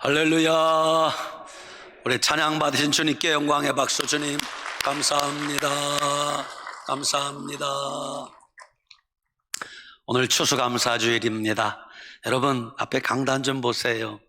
할렐루야. 우리 찬양 받으신 주님께 영광의 박수. 주님 감사합니다. 감사합니다. 오늘 추수감사주일입니다. 여러분 앞에 강단 좀 보세요.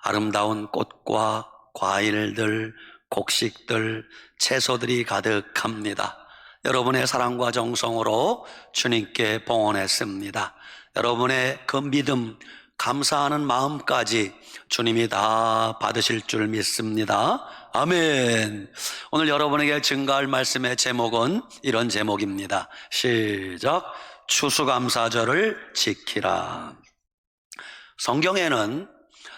아름다운 꽃과 과일들, 곡식들, 채소들이 가득합니다. 여러분의 사랑과 정성으로 주님께 봉헌했습니다. 여러분의 그 믿음, 감사하는 마음까지 주님이 다 받으실 줄 믿습니다. 아멘. 오늘 여러분에게 증거할 말씀의 제목은 이런 제목입니다. 시작. 추수감사절을 지키라. 성경에는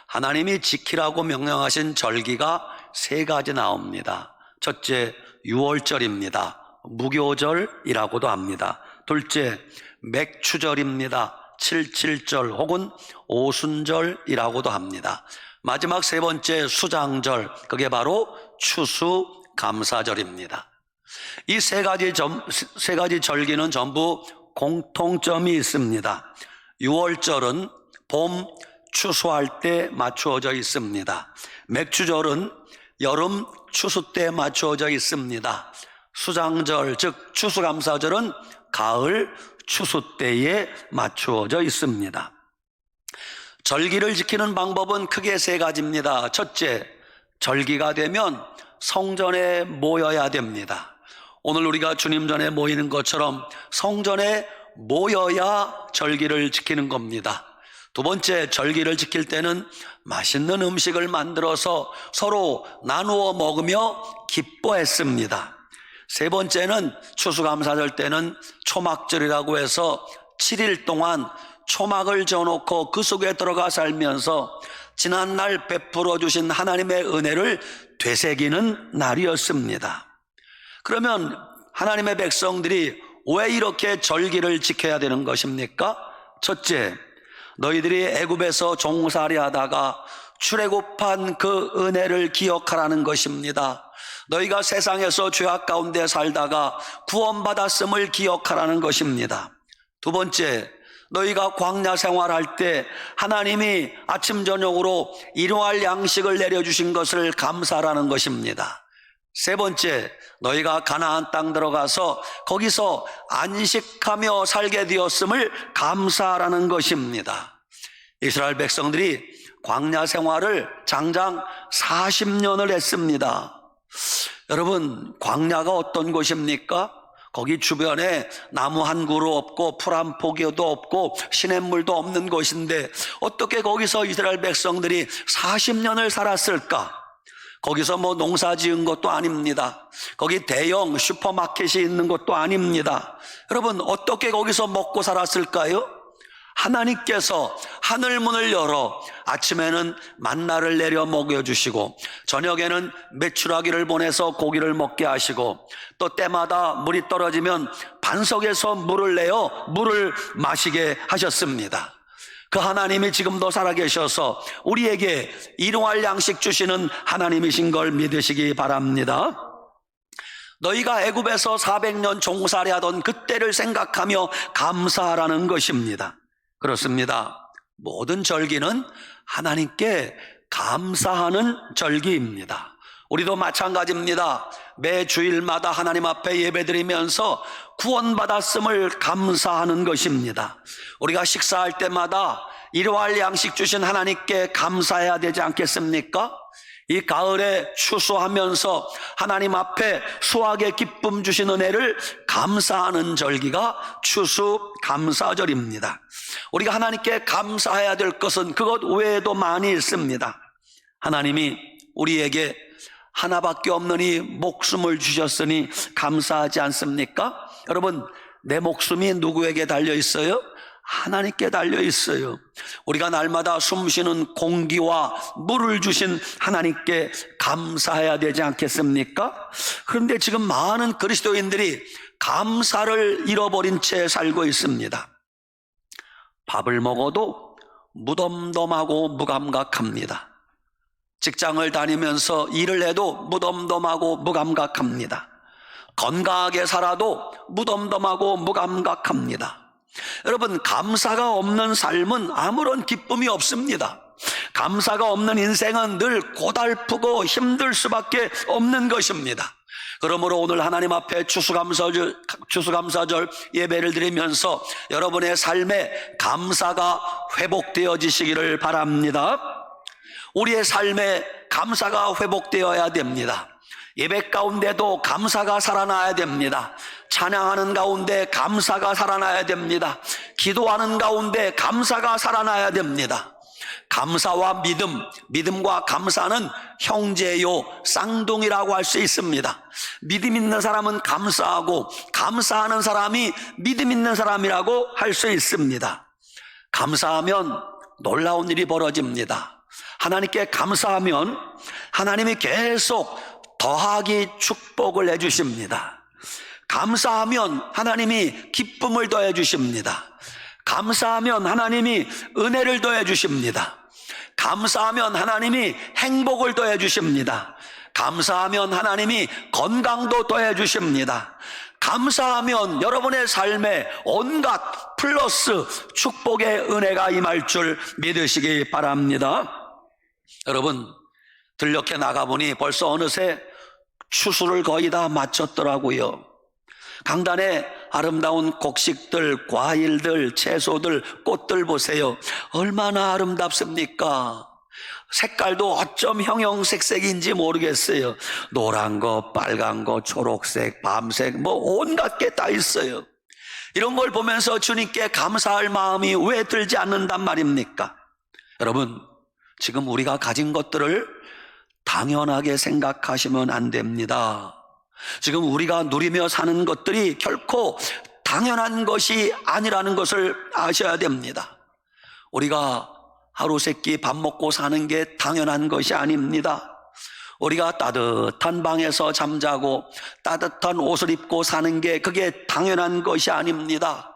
하나님이 지키라고 명령하신 절기가 세 가지 나옵니다. 첫째, 유월절입니다. 무교절이라고도 합니다. 둘째, 맥추절입니다. 77절 혹은 오순절이라고도 합니다. 마지막 세 번째, 수장절, 그게 바로 추수감사절입니다. 이 세 가지 절기는 전부 공통점이 있습니다. 유월절은 봄 추수할 때 맞추어져 있습니다. 맥추절은 여름 추수 때 맞추어져 있습니다. 수장절, 즉 추수감사절은 가을 추수 때에 맞추어져 있습니다. 절기를 지키는 방법은 크게 세 가지입니다. 첫째, 절기가 되면 성전에 모여야 됩니다. 오늘 우리가 주님 전에 모이는 것처럼 성전에 모여야 절기를 지키는 겁니다. 두 번째, 절기를 지킬 때는 맛있는 음식을 만들어서 서로 나누어 먹으며 기뻐했습니다. 세 번째는 추수감사절 때는 초막절이라고 해서 7일 동안 초막을 지어놓고 그 속에 들어가 살면서 지난날 베풀어 주신 하나님의 은혜를 되새기는 날이었습니다. 그러면 하나님의 백성들이 왜 이렇게 절기를 지켜야 되는 것입니까? 첫째, 너희들이 애굽에서 종살이 하다가 출애굽한 그 은혜를 기억하라는 것입니다. 너희가 세상에서 죄악 가운데 살다가 구원받았음을 기억하라는 것입니다. 두 번째, 너희가 광야 생활할 때 하나님이 아침 저녁으로 일용할 양식을 내려주신 것을 감사하라는 것입니다. 세 번째, 너희가 가나안 땅 들어가서 거기서 안식하며 살게 되었음을 감사하라는 것입니다. 이스라엘 백성들이 광야 생활을 장장 40년을 했습니다. 여러분, 광야가 어떤 곳입니까? 거기 주변에 나무 한 그루 없고 풀 한 포기도 없고 시냇물도 없는 곳인데 어떻게 거기서 이스라엘 백성들이 40년을 살았을까? 거기서 뭐 농사 지은 것도 아닙니다. 거기 대형 슈퍼마켓이 있는 것도 아닙니다. 여러분, 어떻게 거기서 먹고 살았을까요? 하나님께서 하늘문을 열어 아침에는 만나를 내려 먹여주시고 저녁에는 메추라기를 보내서 고기를 먹게 하시고 또 때마다 물이 떨어지면 반석에서 물을 내어 물을 마시게 하셨습니다. 그 하나님이 지금도 살아계셔서 우리에게 일용할 양식 주시는 하나님이신 걸 믿으시기 바랍니다. 너희가 애굽에서 400년 종살이 하던 그때를 생각하며 감사하라는 것입니다. 그렇습니다. 모든 절기는 하나님께 감사하는 절기입니다. 우리도 마찬가지입니다. 매 주일마다 하나님 앞에 예배드리면서 구원받았음을 감사하는 것입니다. 우리가 식사할 때마다 일용할 양식 주신 하나님께 감사해야 되지 않겠습니까? 이 가을에 추수하면서 하나님 앞에 수확의 기쁨 주신 은혜를 감사하는 절기가 추수감사절입니다. 우리가 하나님께 감사해야 될 것은 그것 외에도 많이 있습니다. 하나님이 우리에게 하나밖에 없는 이 목숨을 주셨으니 감사하지 않습니까? 여러분, 내 목숨이 누구에게 달려 있어요? 하나님께 달려 있어요. 우리가 날마다 숨쉬는 공기와 물을 주신 하나님께 감사해야 되지 않겠습니까? 그런데 지금 많은 그리스도인들이 감사를 잃어버린 채 살고 있습니다. 밥을 먹어도 무덤덤하고 무감각합니다. 직장을 다니면서 일을 해도 무덤덤하고 무감각합니다. 건강하게 살아도 무덤덤하고 무감각합니다. 여러분, 감사가 없는 삶은 아무런 기쁨이 없습니다. 감사가 없는 인생은 늘 고달프고 힘들 수밖에 없는 것입니다. 그러므로 오늘 하나님 앞에 추수감사절 예배를 드리면서 여러분의 삶에 감사가 회복되어지시기를 바랍니다. 우리의 삶에 감사가 회복되어야 됩니다. 예배 가운데도 감사가 살아나야 됩니다. 찬양하는 가운데 감사가 살아나야 됩니다. 기도하는 가운데 감사가 살아나야 됩니다. 감사와 믿음과 감사는 형제요 쌍둥이라고 할 수 있습니다. 믿음 있는 사람은 감사하고 감사하는 사람이 믿음 있는 사람이라고 할 수 있습니다. 감사하면 놀라운 일이 벌어집니다. 하나님께 감사하면 하나님이 계속 더하기 축복을 해주십니다. 감사하면 하나님이 기쁨을 더해 주십니다. 감사하면 하나님이 은혜를 더해 주십니다. 감사하면 하나님이 행복을 더해 주십니다. 감사하면 하나님이 건강도 더해 주십니다. 감사하면 여러분의 삶에 온갖 플러스 축복의 은혜가 임할 줄 믿으시기 바랍니다. 여러분, 들녘에 나가보니 벌써 어느새 추수를 거의 다 마쳤더라고요. 강단에 아름다운 곡식들, 과일들, 채소들, 꽃들 보세요. 얼마나 아름답습니까? 색깔도 어쩜 형형색색인지 모르겠어요. 노란 거, 빨간 거, 초록색, 밤색, 뭐 온갖 게 다 있어요. 이런 걸 보면서 주님께 감사할 마음이 왜 들지 않는단 말입니까? 여러분, 지금 우리가 가진 것들을 당연하게 생각하시면 안 됩니다. 지금 우리가 누리며 사는 것들이 결코 당연한 것이 아니라는 것을 아셔야 됩니다. 우리가 하루 세끼 밥 먹고 사는 게 당연한 것이 아닙니다. 우리가 따뜻한 방에서 잠자고 따뜻한 옷을 입고 사는 게 그게 당연한 것이 아닙니다.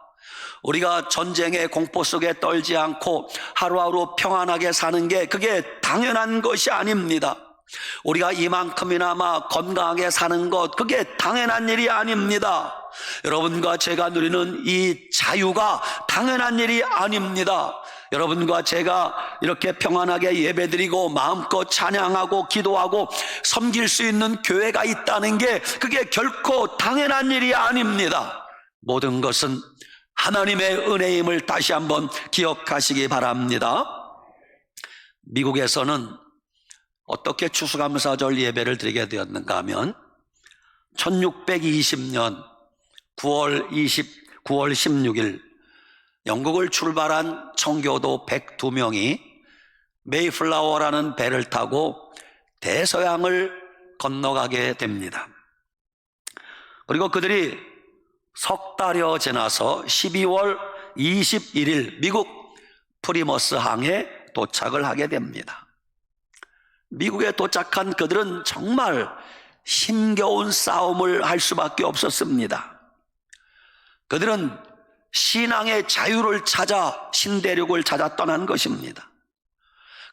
우리가 전쟁의 공포 속에 떨지 않고 하루하루 평안하게 사는 게 그게 당연한 것이 아닙니다. 우리가 이만큼이나마 건강하게 사는 것, 그게 당연한 일이 아닙니다. 여러분과 제가 누리는 이 자유가 당연한 일이 아닙니다. 여러분과 제가 이렇게 평안하게 예배드리고 마음껏 찬양하고 기도하고 섬길 수 있는 교회가 있다는 게 그게 결코 당연한 일이 아닙니다. 모든 것은 하나님의 은혜임을 다시 한번 기억하시기 바랍니다. 미국에서는 어떻게 추수감사절 예배를 드리게 되었는가 하면 1620년 9월 16일 영국을 출발한 청교도 102명이 메이플라워라는 배를 타고 대서양을 건너가게 됩니다. 그리고 그들이 석 달여 지나서 12월 21일 미국 프리머스 항에 도착을 하게 됩니다. 미국에 도착한 그들은 정말 힘겨운 싸움을 할 수밖에 없었습니다. 그들은 신앙의 자유를 찾아 신대륙을 찾아 떠난 것입니다.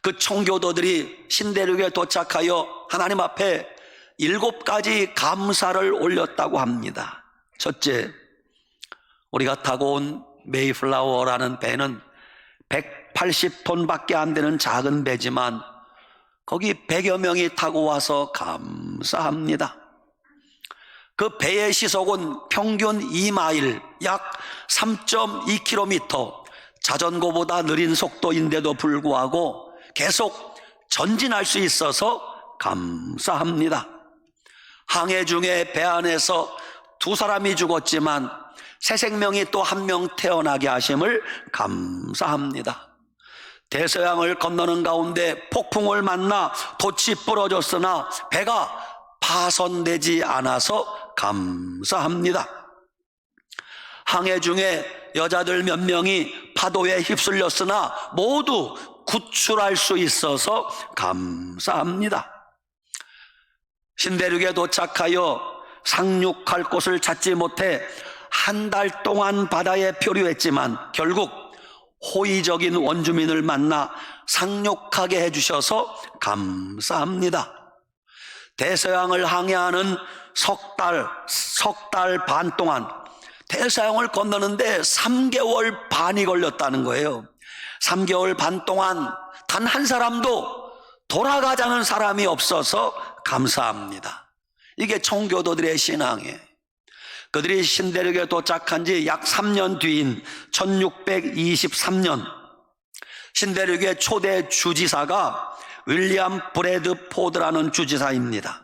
그 청교도들이 신대륙에 도착하여 하나님 앞에 7가지 감사를 올렸다고 합니다. 첫째, 우리가 타고 온 메이플라워라는 배는 180톤밖에 안 되는 작은 배지만 거기 100여 명이 타고 와서 감사합니다. 그 배의 시속은 평균 2마일, 약 3.2km, 자전거보다 느린 속도인데도 불구하고 계속 전진할 수 있어서 감사합니다. 항해 중에 배 안에서 2사람이 죽었지만 새 생명이 또 1명 태어나게 하심을 감사합니다. 대서양을 건너는 가운데 폭풍을 만나 돛이 부러졌으나 배가 파손되지 않아서 감사합니다. 항해 중에 여자들 몇 명이 파도에 휩쓸렸으나 모두 구출할 수 있어서 감사합니다. 신대륙에 도착하여 상륙할 곳을 찾지 못해 1달 동안 바다에 표류했지만 결국 호의적인 원주민을 만나 상륙하게 해주셔서 감사합니다. 대서양을 항해하는 석 달 반 동안 대서양을 건너는데 3개월 반이 걸렸다는 거예요. 3개월 반 동안 단 한 사람도 돌아가자는 사람이 없어서 감사합니다. 이게 청교도들의 신앙이에요. 그들이 신대륙에 도착한 지 약 3년 뒤인 1623년 신대륙의 초대 주지사가 윌리엄 브래드 포드라는 주지사입니다.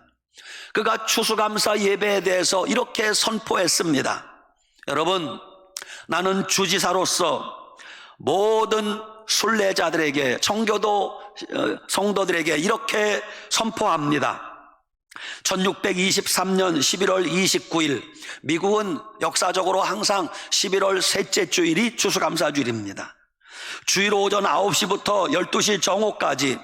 그가 추수감사 예배에 대해서 이렇게 선포했습니다. 여러분, 나는 주지사로서 모든 순례자들에게, 청교도 성도들에게 이렇게 선포합니다. 1623년 11월 29일, 미국은 역사적으로 항상 11월 셋째 주일이 추수감사주일입니다. 주일 오전 9시부터 12시 정오까지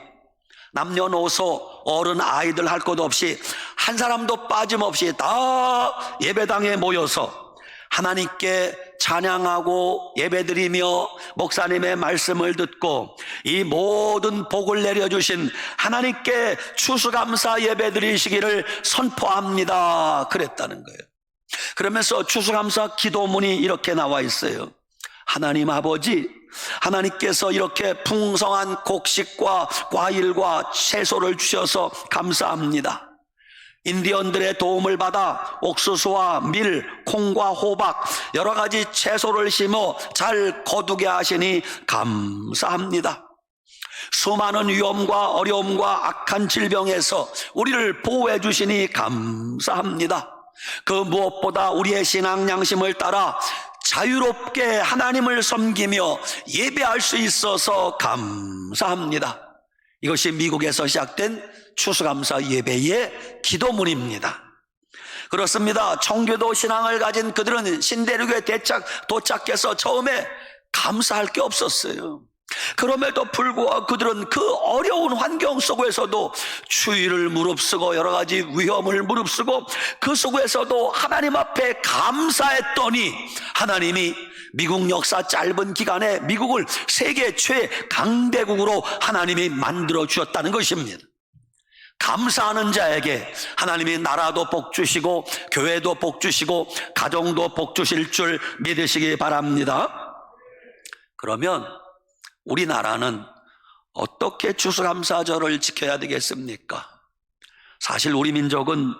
남녀노소 어른 아이들 할 것 없이 한 사람도 빠짐없이 다 예배당에 모여서 하나님께 찬양하고 예배드리며 목사님의 말씀을 듣고 이 모든 복을 내려주신 하나님께 추수감사 예배드리시기를 선포합니다. 그랬다는 거예요. 그러면서 추수감사 기도문이 이렇게 나와 있어요. 하나님 아버지, 하나님께서 이렇게 풍성한 곡식과 과일과 채소를 주셔서 감사합니다. 인디언들의 도움을 받아 옥수수와 밀, 콩과 호박 여러 가지 채소를 심어 잘 거두게 하시니 감사합니다. 수많은 위험과 어려움과 악한 질병에서 우리를 보호해 주시니 감사합니다. 그 무엇보다 우리의 신앙 양심을 따라 자유롭게 하나님을 섬기며 예배할 수 있어서 감사합니다. 이것이 미국에서 시작된 추수감사 예배의 기도문입니다. 그렇습니다. 청교도 신앙을 가진 그들은 신대륙에 도착해서 처음에 감사할 게 없었어요. 그럼에도 불구하고 그들은 그 어려운 환경 속에서도 추위를 무릅쓰고 여러 가지 위험을 무릅쓰고 그 속에서도 하나님 앞에 감사했더니 하나님이 미국 역사 짧은 기간에 미국을 세계 최강대국으로 하나님이 만들어 주셨다는 것입니다. 감사하는 자에게 하나님이 나라도 복 주시고 교회도 복 주시고 가정도 복 주실 줄 믿으시기 바랍니다. 그러면 우리나라는 어떻게 추수감사절을 지켜야 되겠습니까? 사실 우리 민족은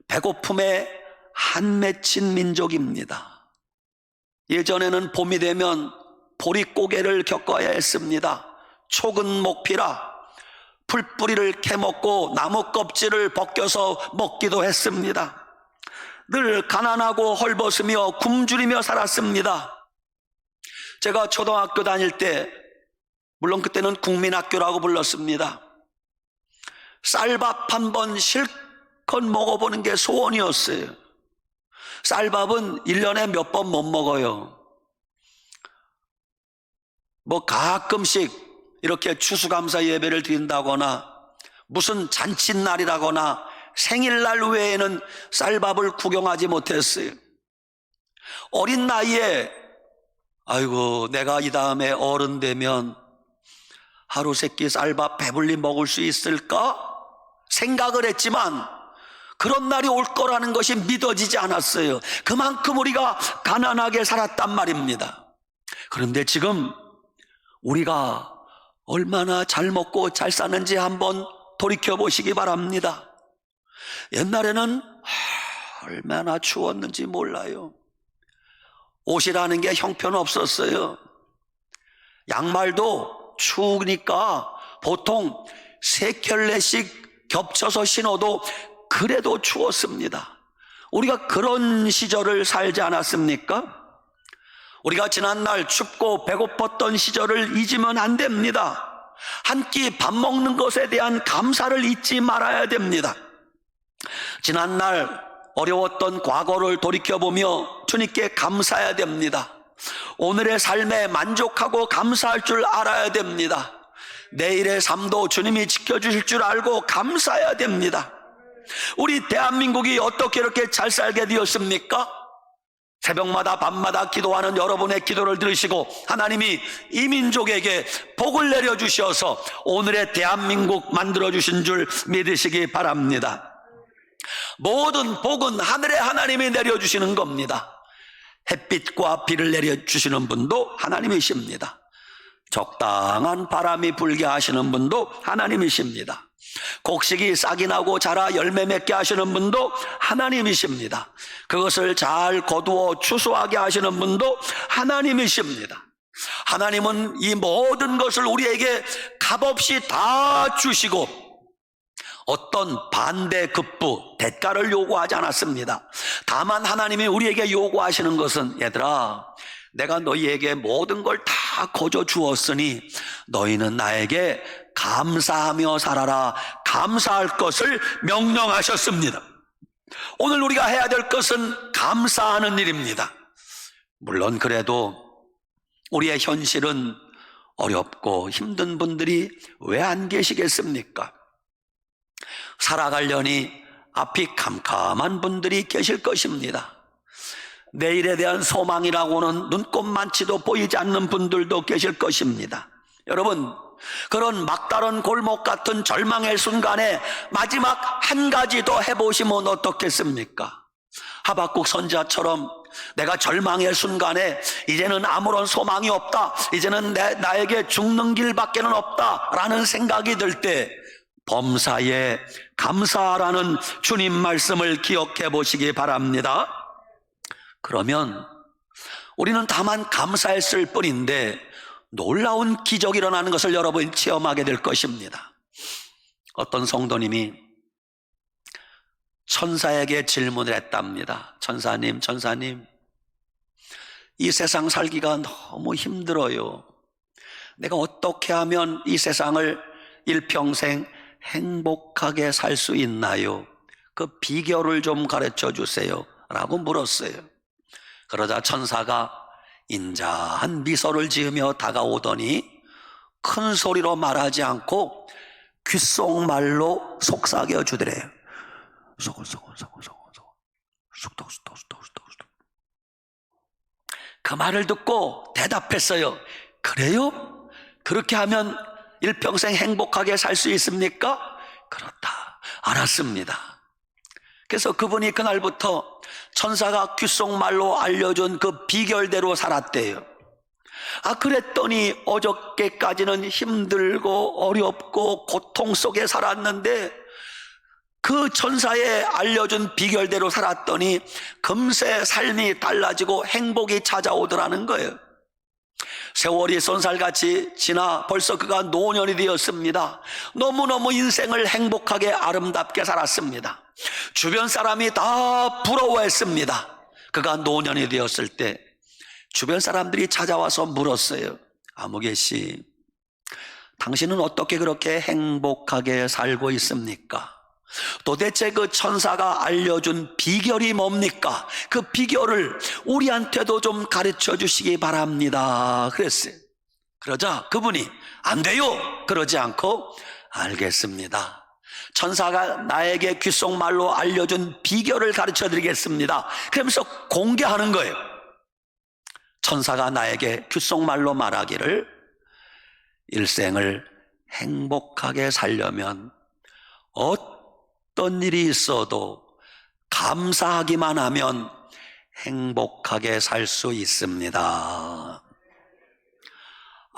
배고픔에 한 맺힌 민족입니다. 예전에는 봄이 되면 보릿고개를 겪어야 했습니다. 촉은 목피라 풀뿌리를 캐먹고 나무 껍질을 벗겨서 먹기도 했습니다. 늘 가난하고 헐벗으며 굶주리며 살았습니다. 제가 초등학교 다닐 때, 물론 그때는 국민학교라고 불렀습니다. 쌀밥 한 번 실컷 먹어보는 게 소원이었어요. 쌀밥은 1년에 몇 번 못 먹어요. 뭐 가끔씩 이렇게 추수감사 예배를 드린다거나 무슨 잔칫날이라거나 생일날 외에는 쌀밥을 구경하지 못했어요. 어린 나이에 아이고 내가 이 다음에 어른 되면 하루 세끼 쌀밥 배불리 먹을 수 있을까? 생각을 했지만 그런 날이 올 거라는 것이 믿어지지 않았어요. 그만큼 우리가 가난하게 살았단 말입니다. 그런데 지금 우리가 얼마나 잘 먹고 잘 사는지 한번 돌이켜보시기 바랍니다. 옛날에는 얼마나 추웠는지 몰라요. 옷이라는 게 형편없었어요. 양말도 추우니까 보통 3켤레씩 겹쳐서 신어도 그래도 추웠습니다. 우리가 그런 시절을 살지 않았습니까? 우리가 지난날 춥고 배고팠던 시절을 잊으면 안 됩니다. 한 끼 밥 먹는 것에 대한 감사를 잊지 말아야 됩니다. 지난날 어려웠던 과거를 돌이켜보며 주님께 감사해야 됩니다. 오늘의 삶에 만족하고 감사할 줄 알아야 됩니다. 내일의 삶도 주님이 지켜주실 줄 알고 감사해야 됩니다. 우리 대한민국이 어떻게 이렇게 잘 살게 되었습니까? 새벽마다 밤마다 기도하는 여러분의 기도를 들으시고 하나님이 이 민족에게 복을 내려주셔서 오늘의 대한민국 만들어주신 줄 믿으시기 바랍니다. 모든 복은 하늘의 하나님이 내려주시는 겁니다. 햇빛과 비를 내려주시는 분도 하나님이십니다. 적당한 바람이 불게 하시는 분도 하나님이십니다. 곡식이 싹이 나고 자라 열매 맺게 하시는 분도 하나님이십니다. 그것을 잘 거두어 추수하게 하시는 분도 하나님이십니다. 하나님은 이 모든 것을 우리에게 값없이 다 주시고 어떤 반대급부, 대가를 요구하지 않았습니다. 다만 하나님이 우리에게 요구하시는 것은, 얘들아, 내가 너희에게 모든 걸 다 거저 주었으니 너희는 나에게 감사하며 살아라. 감사할 것을 명령하셨습니다. 오늘 우리가 해야 될 것은 감사하는 일입니다. 물론 그래도 우리의 현실은 어렵고 힘든 분들이 왜 안 계시겠습니까? 살아가려니 앞이 캄캄한 분들이 계실 것입니다. 내일에 대한 소망이라고는 눈꼽만치도 보이지 않는 분들도 계실 것입니다. 여러분, 그런 막다른 골목 같은 절망의 순간에 마지막 한 가지 더 해보시면 어떻겠습니까? 하박국 선지자처럼 내가 절망의 순간에 이제는 아무런 소망이 없다, 이제는 나에게 죽는 길밖에는 없다라는 생각이 들 때 범사에 감사하라는 주님 말씀을 기억해 보시기 바랍니다. 그러면 우리는 다만 감사했을 뿐인데 놀라운 기적이 일어나는 것을 여러분이 체험하게 될 것입니다. 어떤 성도님이 천사에게 질문을 했답니다. 천사님, 이 세상 살기가 너무 힘들어요. 내가 어떻게 하면 이 세상을 일평생 행복하게 살 수 있나요? 그 비결을 좀 가르쳐 주세요 라고 물었어요. 그러자 천사가 인자한 미소를 지으며 다가오더니 큰 소리로 말하지 않고 귓속말로 속삭여 주더래요. 그 말을 듣고 대답했어요. 그래요? 그렇게 하면 일평생 행복하게 살 수 있습니까? 그렇다. 알았습니다. 그래서 그분이 그날부터 천사가 귓속말로 알려준 그 비결대로 살았대요. 그랬더니 어저께까지는 힘들고 어렵고 고통 속에 살았는데 그 천사의 알려준 비결대로 살았더니 금세 삶이 달라지고 행복이 찾아오더라는 거예요. 세월이 쏜살같이 지나 벌써 그가 노년이 되었습니다. 너무너무 인생을 행복하게 아름답게 살았습니다. 주변 사람이 다 부러워했습니다. 그가 노년이 되었을 때 주변 사람들이 찾아와서 물었어요. 아무개 씨, 당신은 어떻게 그렇게 행복하게 살고 있습니까? 도대체 그 천사가 알려준 비결이 뭡니까? 그 비결을 우리한테도 좀 가르쳐 주시기 바랍니다. 그랬어요. 그러자 그분이 안 돼요! 그러지 않고 알겠습니다. 천사가 나에게 귓속말로 알려준 비결을 가르쳐 드리겠습니다. 그러면서 공개하는 거예요. 천사가 나에게 귓속말로 말하기를 일생을 행복하게 살려면 어떤 일이 있어도 감사하기만 하면 행복하게 살 수 있습니다.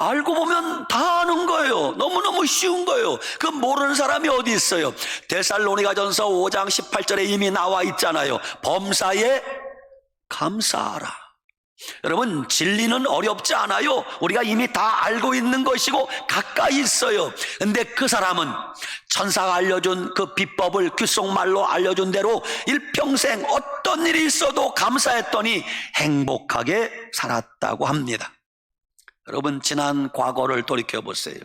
알고 보면 다 아는 거예요. 너무너무 쉬운 거예요. 그 모르는 사람이 어디 있어요? 데살로니가전서 5장 18절에 이미 나와 있잖아요. 범사에 감사하라. 여러분, 진리는 어렵지 않아요. 우리가 이미 다 알고 있는 것이고 가까이 있어요. 근데 그 사람은 천사가 알려준 그 비법을 귓속말로 알려준 대로 일평생 어떤 일이 있어도 감사했더니 행복하게 살았다고 합니다. 여러분, 지난 과거를 돌이켜보세요.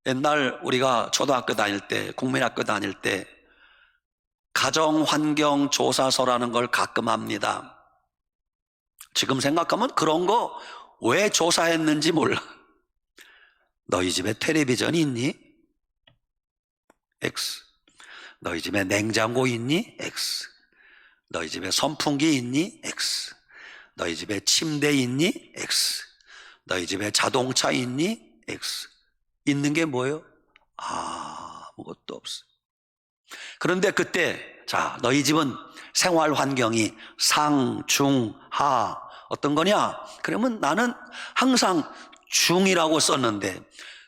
옛날 우리가 초등학교 다닐 때, 국민학교 다닐 때 가정환경조사서라는 걸 가끔 합니다. 지금 생각하면 그런 거 왜 조사했는지 몰라. 너희 집에 텔레비전이 있니? X. 너희 집에 냉장고 있니? X. 너희 집에 선풍기 있니? X. 너희 집에 침대 있니? X. 너희 집에 자동차 있니? X. 있는 게 뭐예요? 아무것도 없어. 그런데 그때, 자, 너희 집은 생활 환경이 상, 중, 하 어떤 거냐? 그러면 나는 항상 중이라고 썼는데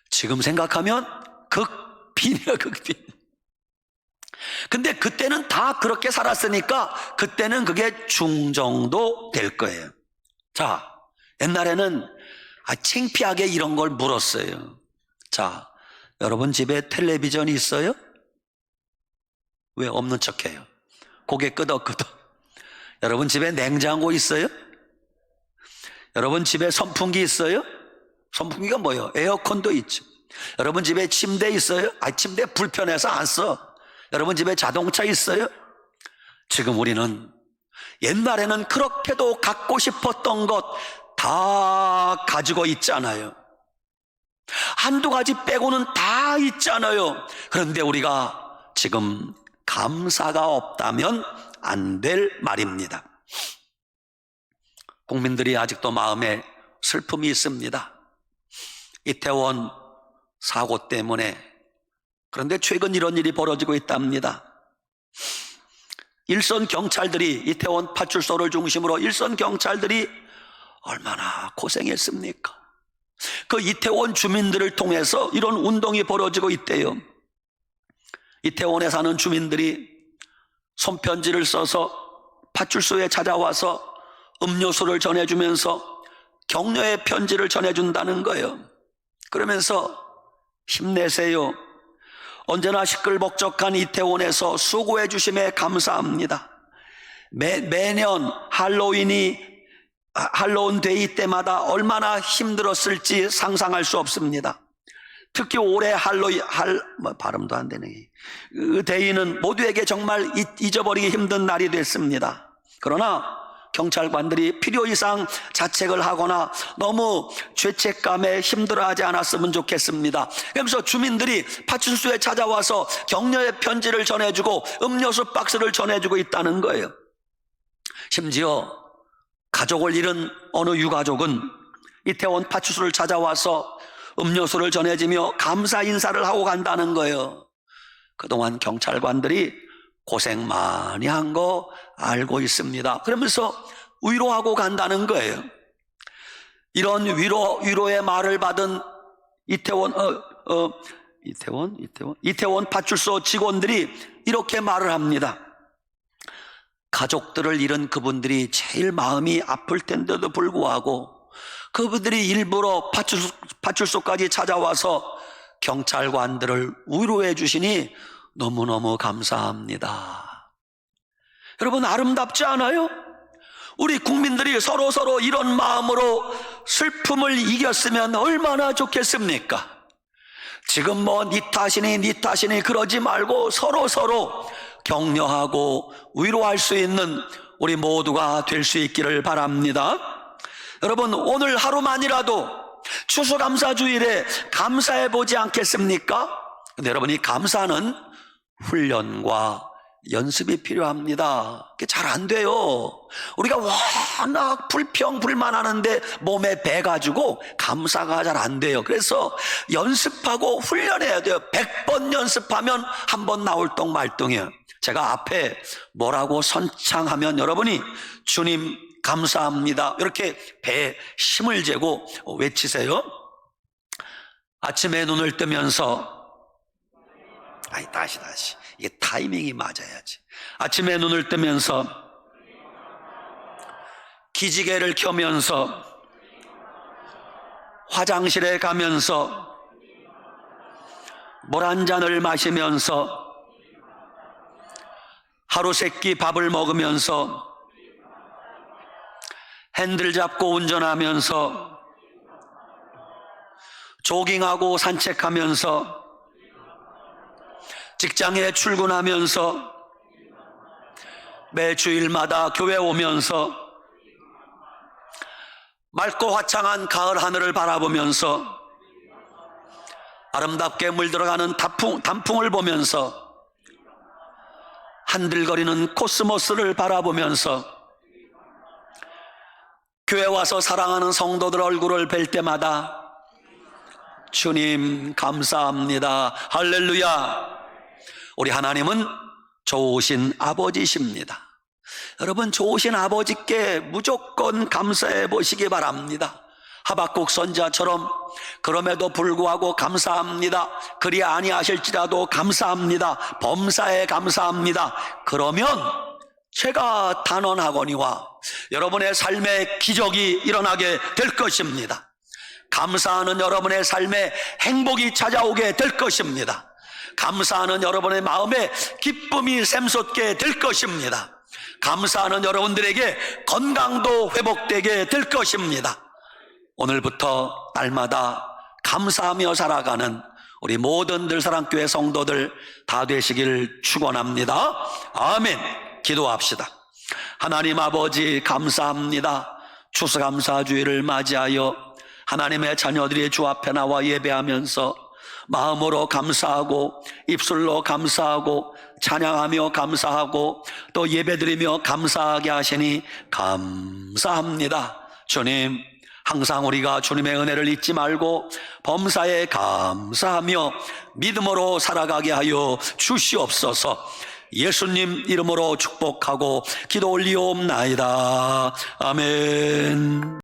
지금 생각하면 극빈이야, 극빈. 근데 그때는 다 그렇게 살았으니까 그때는 그게 중 정도 될 거예요. 자, 옛날에는 창피하게 이런 걸 물었어요. 자, 여러분 집에 텔레비전이 있어요? 왜 없는 척해요? 고개 끄덕끄덕. 여러분 집에 냉장고 있어요? 여러분 집에 선풍기 있어요? 선풍기가 뭐예요? 에어컨도 있죠. 여러분 집에 침대 있어요? 침대 불편해서 안 써. 여러분 집에 자동차 있어요? 지금 우리는 옛날에는 그렇게도 갖고 싶었던 것 다 가지고 있잖아요. 한두 가지 빼고는 다 있잖아요. 그런데 우리가 지금 감사가 없다면 안 될 말입니다. 국민들이 아직도 마음에 슬픔이 있습니다. 이태원 사고 때문에. 그런데 최근 이런 일이 벌어지고 있답니다. 일선 경찰들이, 이태원 파출소를 중심으로 일선 경찰들이 얼마나 고생했습니까? 그 이태원 주민들을 통해서 이런 운동이 벌어지고 있대요. 이태원에 사는 주민들이 손편지를 써서 파출소에 찾아와서 음료수를 전해주면서 격려의 편지를 전해준다는 거예요. 그러면서 힘내세요. 언제나 시끌벅적한 이태원에서 수고해 주심에 감사합니다. 매년 할로윈 데이 때마다 얼마나 힘들었을지 상상할 수 없습니다. 특히 올해 발음도 안 되네. 그 데이는 모두에게 정말 잊어버리기 힘든 날이 됐습니다. 그러나 경찰관들이 필요 이상 자책을 하거나 너무 죄책감에 힘들어하지 않았으면 좋겠습니다. 그러면서 주민들이 파출소에 찾아와서 격려의 편지를 전해주고 음료수 박스를 전해주고 있다는 거예요. 심지어 가족을 잃은 어느 유가족은 이태원 파출소를 찾아와서 음료수를 전해주며 감사 인사를 하고 간다는 거예요. 그동안 경찰관들이 고생 많이 한 거 알고 있습니다. 그러면서 위로하고 간다는 거예요. 이런 위로의 말을 받은 이태원 파출소 직원들이 이렇게 말을 합니다. 가족들을 잃은 그분들이 제일 마음이 아플 텐데도 불구하고 그분들이 일부러 파출소까지 찾아와서 경찰관들을 위로해 주시니 너무너무 감사합니다. 여러분, 아름답지 않아요? 우리 국민들이 서로 이런 마음으로 슬픔을 이겼으면 얼마나 좋겠습니까? 지금 네 탓이니 그러지 말고 서로 격려하고 위로할 수 있는 우리 모두가 될 수 있기를 바랍니다. 여러분, 오늘 하루만이라도 추수감사주일에 감사해 보지 않겠습니까? 근데 여러분, 이 감사는 훈련과 연습이 필요합니다. 그게 잘 안 돼요. 우리가 워낙 불평불만하는데 몸에 배가지고 감사가 잘 안 돼요. 그래서 연습하고 훈련해야 돼요. 100번 연습하면 한 번 나올 똥 말똥이에요. 제가 앞에 뭐라고 선창하면 여러분이 주님 감사합니다 이렇게 배에 힘을 재고 외치세요. 아침에 눈을 뜨면서 다시 이게 타이밍이 맞아야지. 아침에 눈을 뜨면서 기지개를 켜면서 화장실에 가면서 물 한 잔을 마시면서 하루 세끼 밥을 먹으면서 핸들 잡고 운전하면서 조깅하고 산책하면서 직장에 출근하면서 매주일마다 교회 오면서 맑고 화창한 가을 하늘을 바라보면서 아름답게 물들어가는 단풍을 보면서 한들거리는 코스모스를 바라보면서 교회 와서 사랑하는 성도들 얼굴을 뵐 때마다 주님 감사합니다. 할렐루야. 우리 하나님은 좋으신 아버지십니다. 여러분, 좋으신 아버지께 무조건 감사해 보시기 바랍니다. 하박국 선지자처럼 그럼에도 불구하고 감사합니다, 그리 아니하실지라도 감사합니다, 범사에 감사합니다, 그러면 제가 단언하거니와 여러분의 삶에 기적이 일어나게 될 것입니다. 감사하는 여러분의 삶에 행복이 찾아오게 될 것입니다. 감사하는 여러분의 마음에 기쁨이 샘솟게 될 것입니다. 감사하는 여러분들에게 건강도 회복되게 될 것입니다. 오늘부터 날마다 감사하며 살아가는 우리 모든 들사랑교회 성도들 다 되시길 축원합니다. 아멘. 기도합시다. 하나님 아버지, 감사합니다. 추수감사주일을 맞이하여 하나님의 자녀들이 주 앞에 나와 예배하면서 마음으로 감사하고 입술로 감사하고 찬양하며 감사하고 또 예배드리며 감사하게 하시니 감사합니다. 주님, 항상 우리가 주님의 은혜를 잊지 말고 범사에 감사하며 믿음으로 살아가게 하여 주시옵소서. 예수님 이름으로 축복하고 기도 올리옵나이다. 아멘.